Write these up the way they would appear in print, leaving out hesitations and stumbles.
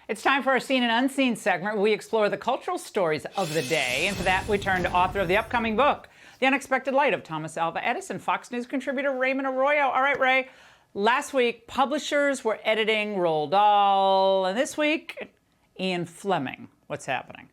It's time for our Seen and Unseen segment where we explore the cultural stories of the day. And for that, we turn to author of the upcoming book, The Unexpected Light of Thomas Alva Edison, Fox News contributor Raymond Arroyo. All right, Ray, last week, publishers were editing Roald Dahl. And this week, Ian Fleming. What's happening?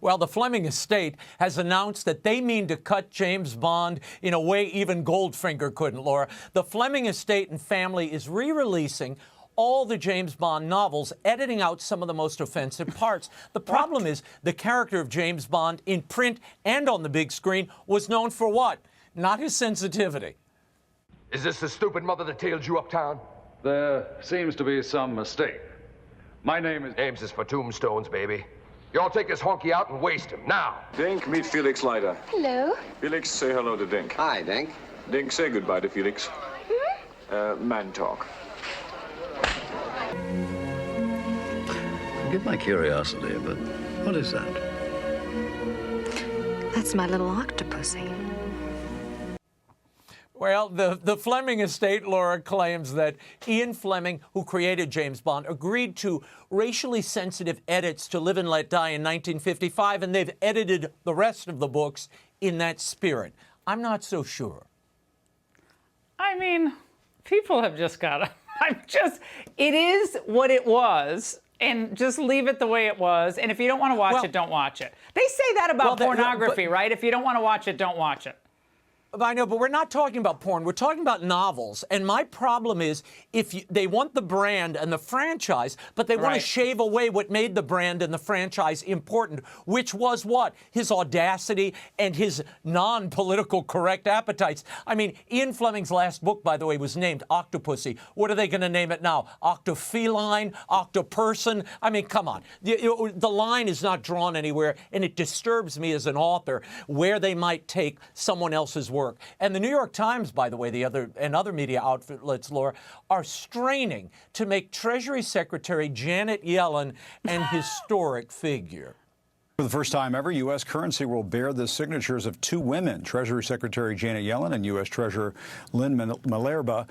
Well, the Fleming estate has announced that they mean to cut James Bond in a way even Goldfinger couldn't, Laura. The Fleming estate and family is re-releasing all the James Bond novels, editing out some of the most offensive parts. The problem is the character of James Bond in print and on the big screen was known for what? Not his sensitivity. Is this the stupid mother that tailed you uptown? There seems to be some mistake. My name is... Names is for tombstones, baby. You all take this honky out and waste him, now. Dink, meet Felix Leiter. Hello. Felix, say hello to Dink. Hi, Dink. Dink, say goodbye to Felix. Man talk. Forgive my curiosity, but what is that? That's my little octopusy. Well, the Fleming estate, Laura, claims that Ian Fleming, who created James Bond, agreed to racially sensitive edits to Live and Let Die in 1955, and they've edited the rest of the books in that spirit. I'm not so sure. I mean, people have just got to... it is what it was, and just leave it the way it was. And if you don't want to watch it, don't watch it. They say that about pornography, right? If you don't want to watch it, don't watch it. I know, but we're not talking about porn. We're talking about novels. And my problem is they want the brand and the franchise, but they want to shave away what made the brand and the franchise important, which was what? His audacity and his non-political correct appetites. I mean, Ian Fleming's last book, by the way, was named Octopussy. What are they going to name it now? Octofeline? Octoperson? I mean, come on. The line is not drawn anywhere, and it disturbs me as an author where they might take someone else's work. And the New York Times, by the way, and other media outlets, Laura, are straining to make Treasury Secretary Janet Yellen an historic figure. For the first time ever, U.S. currency will bear the signatures of two women, Treasury Secretary Janet Yellen and U.S. Treasurer Lynn Malerba.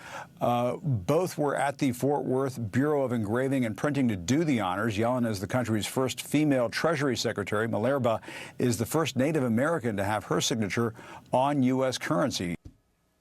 Both were at the Fort Worth Bureau of Engraving and Printing to do the honors. Yellen is the country's first female Treasury Secretary. Malerba is the first Native American to have her signature on U.S. currency.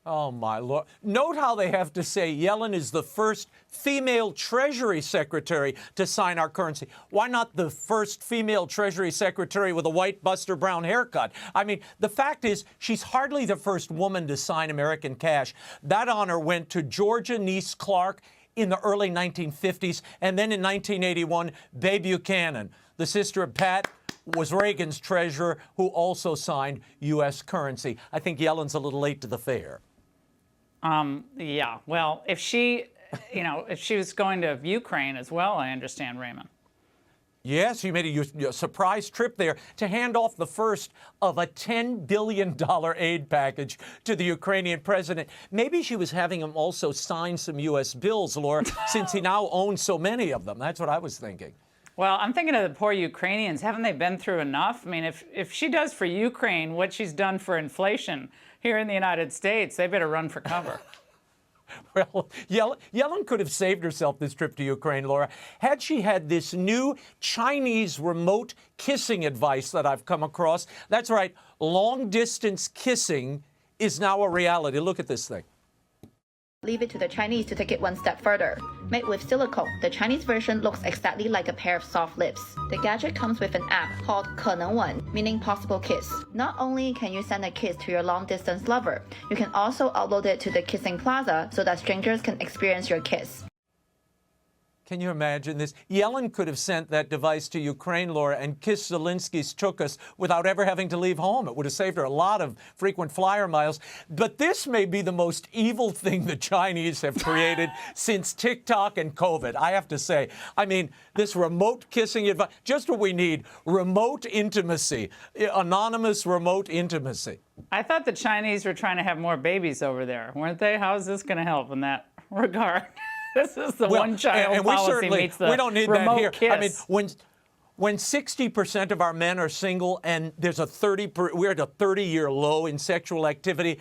Oh, my Lord. Note how they have to say Yellen is the first female Treasury Secretary to sign our currency. Why not the first female Treasury Secretary with a white Buster Brown haircut? I mean, the fact is she's hardly the first woman to sign American cash. That honor went to Georgia Niece Clark in the early 1950s, and then in 1981, Babe Buchanan, the sister of Pat, was Reagan's treasurer, who also signed U.S. currency. I think Yellen's a little late to the fair. Yeah, well, if she was going to Ukraine as well, I understand, Raymond. Yes, she made a surprise trip there to hand off the first of a $10 billion aid package to the Ukrainian president. Maybe she was having him also sign some U.S. bills, Laura, since he now owns so many of them. That's what I was thinking. Well, I'm thinking of the poor Ukrainians. Haven't they been through enough? I mean, if she does for Ukraine what she's done for inflation here in the United States, they better run for cover. Well, Yellen could have saved herself this trip to Ukraine, Laura, had she had this new Chinese remote kissing advice that I've come across. That's right, long-distance kissing is now a reality. Look at this thing. Leave it to the Chinese to take it one step further. Made with silicone, the Chinese version looks exactly like a pair of soft lips. The gadget comes with an app called 可能吻, meaning possible kiss. Not only can you send a kiss to your long-distance lover, you can also upload it to the kissing plaza so that strangers can experience your kiss. Can you imagine this? Yellen could have sent that device to Ukraine, Laura, and kissed Zelensky's Chukas without ever having to leave home. It would have saved her a lot of frequent flyer miles. But this may be the most evil thing the Chinese have created since TikTok and COVID, I have to say. I mean, this remote kissing advice, just what we need, remote intimacy, anonymous remote intimacy. I thought the Chinese were trying to have more babies over there, weren't they? How is this going to help in that regard? This is the one-child policy meets the we don't need remote that here. kiss. I mean, When 60% of our men are single and there's we're at a 30-year low in sexual activity,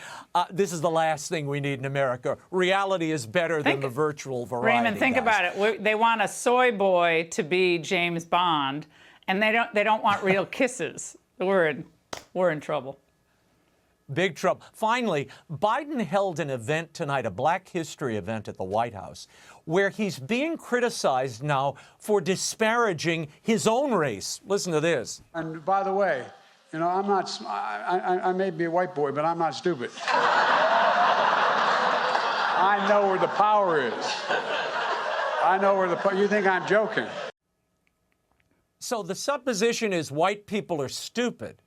this is the last thing we need in America. Reality is better than the virtual variety. Raymond, think about it. They want a soy boy to be James Bond, and they don't want real kisses. We're in trouble. Big trouble. Finally, Biden held an event tonight, a Black History event at the White House, where he's being criticized now for disparaging his own race. Listen to this. And by the way, you know, I may be a white boy, but I'm not stupid. I know where the power is. I know where you think I'm joking. So the supposition is white people are stupid.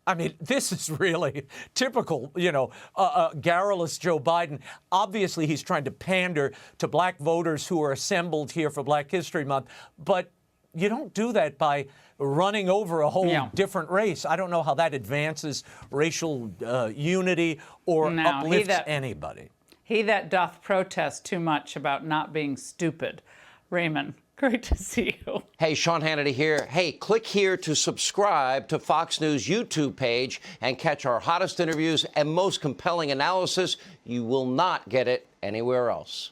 I mean, this is really typical, you know, garrulous Joe Biden. Obviously, he's trying to pander to black voters who are assembled here for Black History Month. But you don't do that by running over a whole different race. I don't know how that advances racial unity or uplifts anybody. He that doth protest too much about not being stupid. Raymond, great to see you. Hey, Sean Hannity here. Hey, click here to subscribe to Fox News YouTube page and catch our hottest interviews and most compelling analysis. You will not get it anywhere else.